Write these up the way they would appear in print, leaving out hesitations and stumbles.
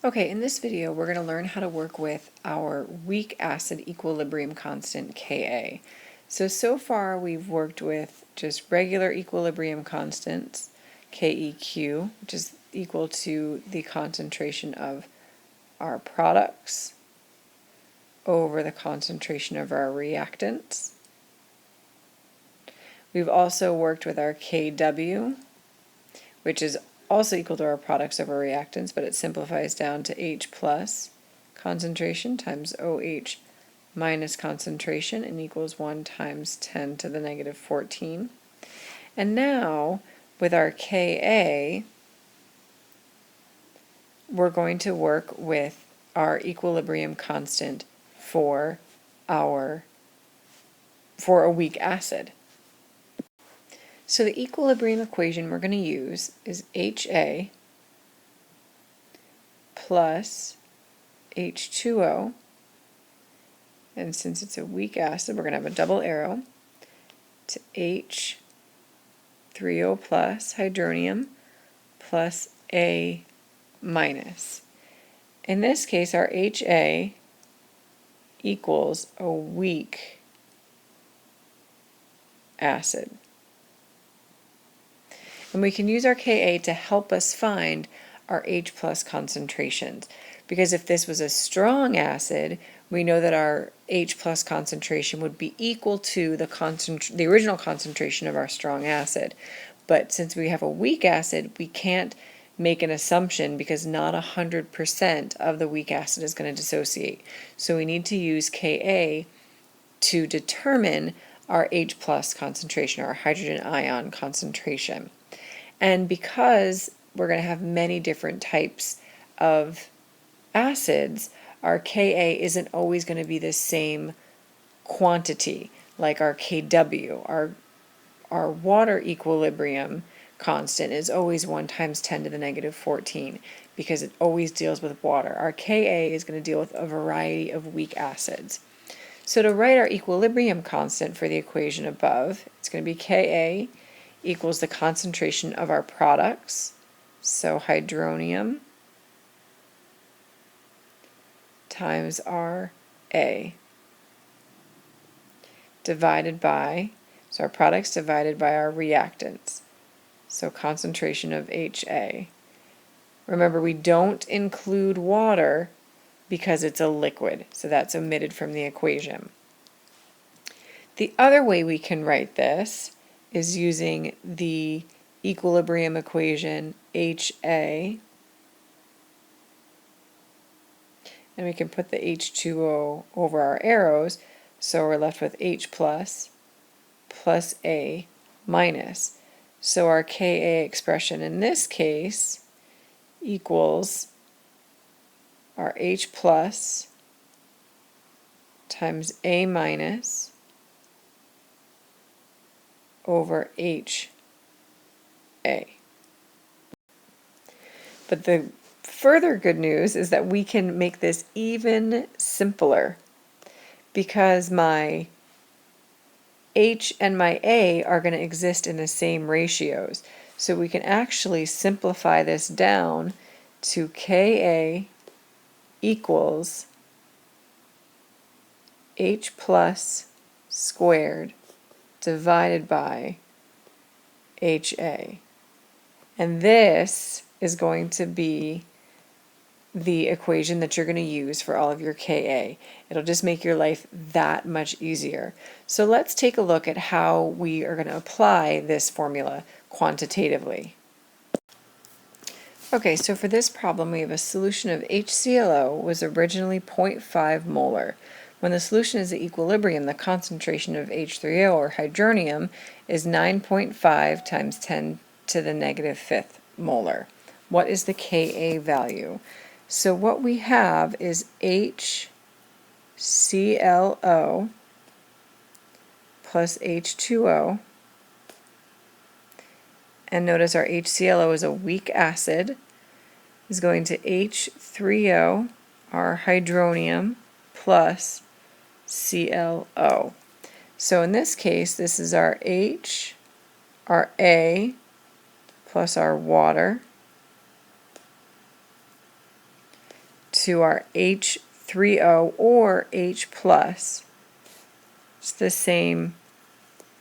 Okay, in this video we're going to learn how to work with our weak acid equilibrium constant Ka. So far we've worked with just regular equilibrium constants, Keq, which is equal to the concentration of our products over the concentration of our reactants. We've also worked with our Kw, which is also equal to our products over reactants, but it simplifies down to H plus concentration times OH minus concentration and equals 1 times 10 to the negative 14. And now, with our Ka, we're going to work with our equilibrium constant for a weak acid. So the equilibrium equation we're going to use is HA plus H2O, and since it's a weak acid, we're going to have a double arrow, to H3O plus hydronium plus A minus. In this case, our HA equals a weak acid. And we can use our Ka to help us find our H plus concentrations. Because if this was a strong acid, we know that our H plus concentration would be equal to the original concentration of our strong acid. But since we have a weak acid, we can't make an assumption because not 100% of the weak acid is going to dissociate. So we need to use Ka to determine our H plus concentration, our hydrogen ion concentration. And because we're going to have many different types of acids, our Ka isn't always going to be the same quantity like our Kw. Our water equilibrium constant is always 1 times 10 to the negative 14 because it always deals with water. Our Ka is going to deal with a variety of weak acids. So to write our equilibrium constant for the equation above, it's going to be Ka equals the concentration of our products, so hydronium times our A, divided by, so our products divided by our reactants, so concentration of HA. Remember, we don't include water because it's a liquid, so that's omitted from the equation. The other way we can write this is using the equilibrium equation HA, and we can put the H2O over our arrows, so we're left with H plus A minus. So our Ka expression in this case equals our H plus times A minus over HA. But the further good news is that we can make this even simpler because my H and my A are going to exist in the same ratios. So we can actually simplify this down to Ka equals H plus squared divided by HA. And this is going to be the equation that you're going to use for all of your Ka. It'll just make your life that much easier. So let's take a look at how we are going to apply this formula quantitatively. Okay, so for this problem we have a solution of HClO was originally 0.5 molar. When the solution is at equilibrium, the concentration of H3O, or hydronium, is 9.5 times 10 to the negative 5th molar. What is the Ka value? So what we have is HClO plus H2O, and notice our HClO is a weak acid, is going to H3O, our hydronium, plus ClO. So in this case, this is our H, our A, plus our water, to our H3O or H plus. It's the same,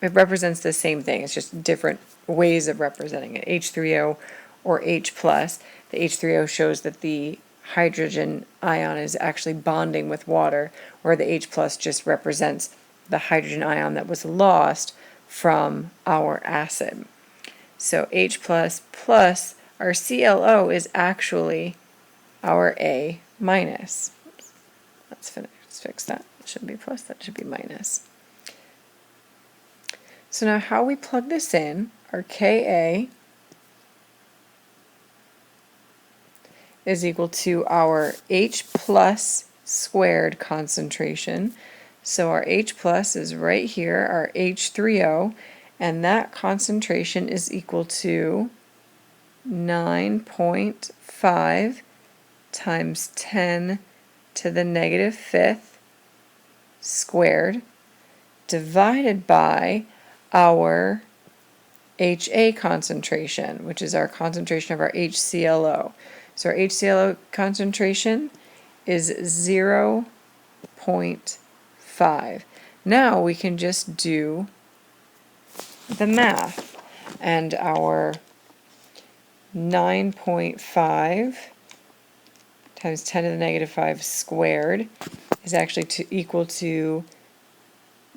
it represents the same thing, it's just different ways of representing it. H3O or H plus. The H3O shows that the hydrogen ion is actually bonding with water, where the H plus just represents the hydrogen ion that was lost from our acid. So H plus plus, our ClO is actually our A minus. Let's fix that. It should be plus, that should be minus. So now how we plug this in, our Ka is equal to our H plus squared concentration. So our H plus is right here, our H3O, and that concentration is equal to 9.5 times 10 to the negative fifth squared divided by our HA concentration, which is our concentration of our HClO. So our HClO concentration is 0.5. Now we can just do the math, and our 9.5 times 10 to the negative 5 squared is actually equal to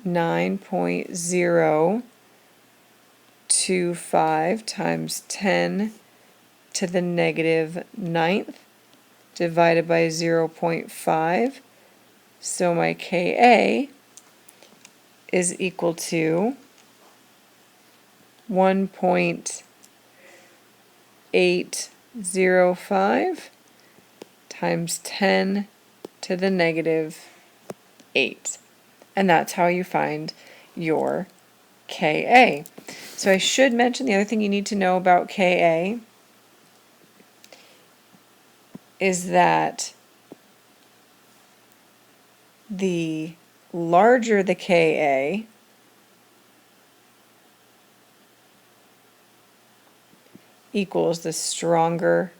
9.025 times 10 to the negative ninth divided by 0.5. So my Ka is equal to 1.805 times 10 to the negative 8. And that's how you find your Ka. So I should mention the other thing you need to know about Ka is that the larger the Ka, equals the stronger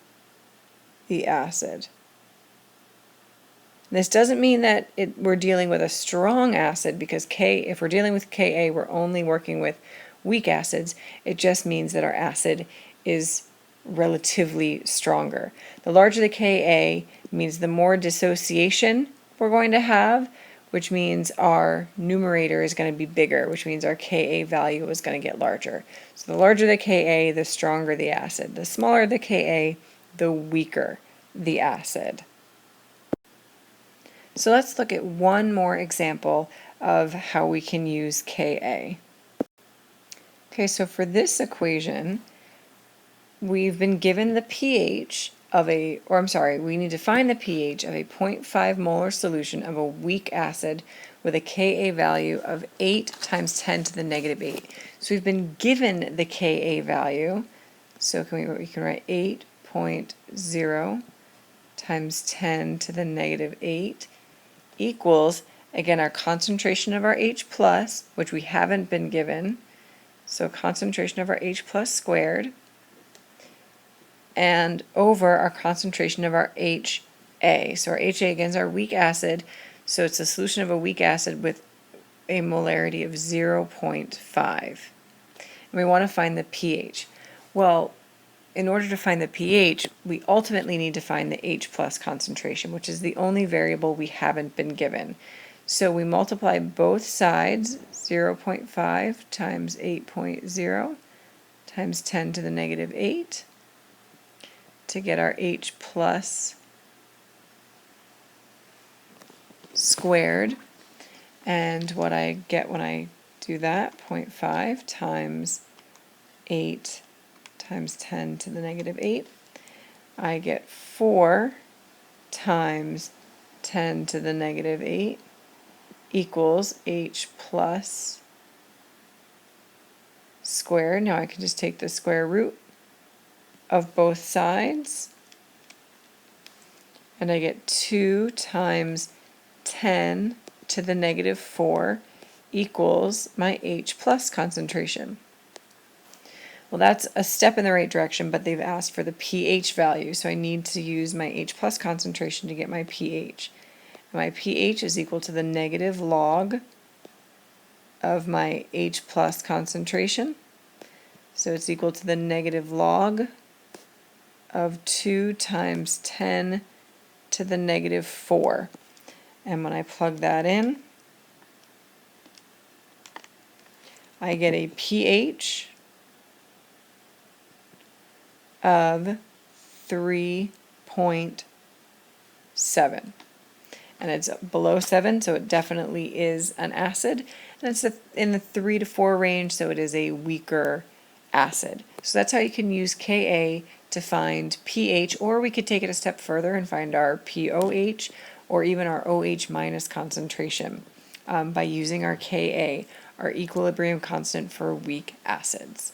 the acid. This doesn't mean that we're dealing with a strong acid, because if we're dealing with Ka, we're only working with weak acids. It just means that our acid is relatively stronger. The larger the Ka means the more dissociation we're going to have, which means our numerator is going to be bigger, which means our Ka value is going to get larger. So the larger the Ka, the stronger the acid. The smaller the Ka, the weaker the acid. So let's look at one more example of how we can use Ka. Okay, so for this equation, we've been given the pH of we need to find the pH of a 0.5 molar solution of a weak acid with a Ka value of 8 times 10 to the negative 8. So we've been given the Ka value, so we can write 8.0 times 10 to the negative 8 equals, again, our concentration of our H plus, which we haven't been given, so concentration of our H plus squared, and over our concentration of our HA. So our HA, again, is our weak acid, so it's a solution of a weak acid with a molarity of 0.5. And we want to find the pH. Well, in order to find the pH, we ultimately need to find the H plus concentration, which is the only variable we haven't been given. So we multiply both sides, 0.5 times 8.0 times 10 to the negative 8, to get our H plus squared. And what I get when I do that, 0.5 times 8 times 10 to the negative 8, I get 4 times 10 to the negative 8 equals H plus squared. Now I can just take the square root of both sides, and I get 2 times 10 to the negative 4 equals my H plus concentration. Well, that's a step in the right direction, but they've asked for the pH value, so I need to use my H plus concentration to get my pH. My pH is equal to the negative log of my H plus concentration. So it's equal to the negative log of 2 times 10 to the negative 4. And when I plug that in, I get a pH of 3.7. And it's below 7, so it definitely is an acid. And it's in the 3 to 4 range, so it is a weaker acid. So that's how you can use Ka to find pH, or we could take it a step further and find our pOH, or even our OH minus concentration by using our Ka, our equilibrium constant for weak acids.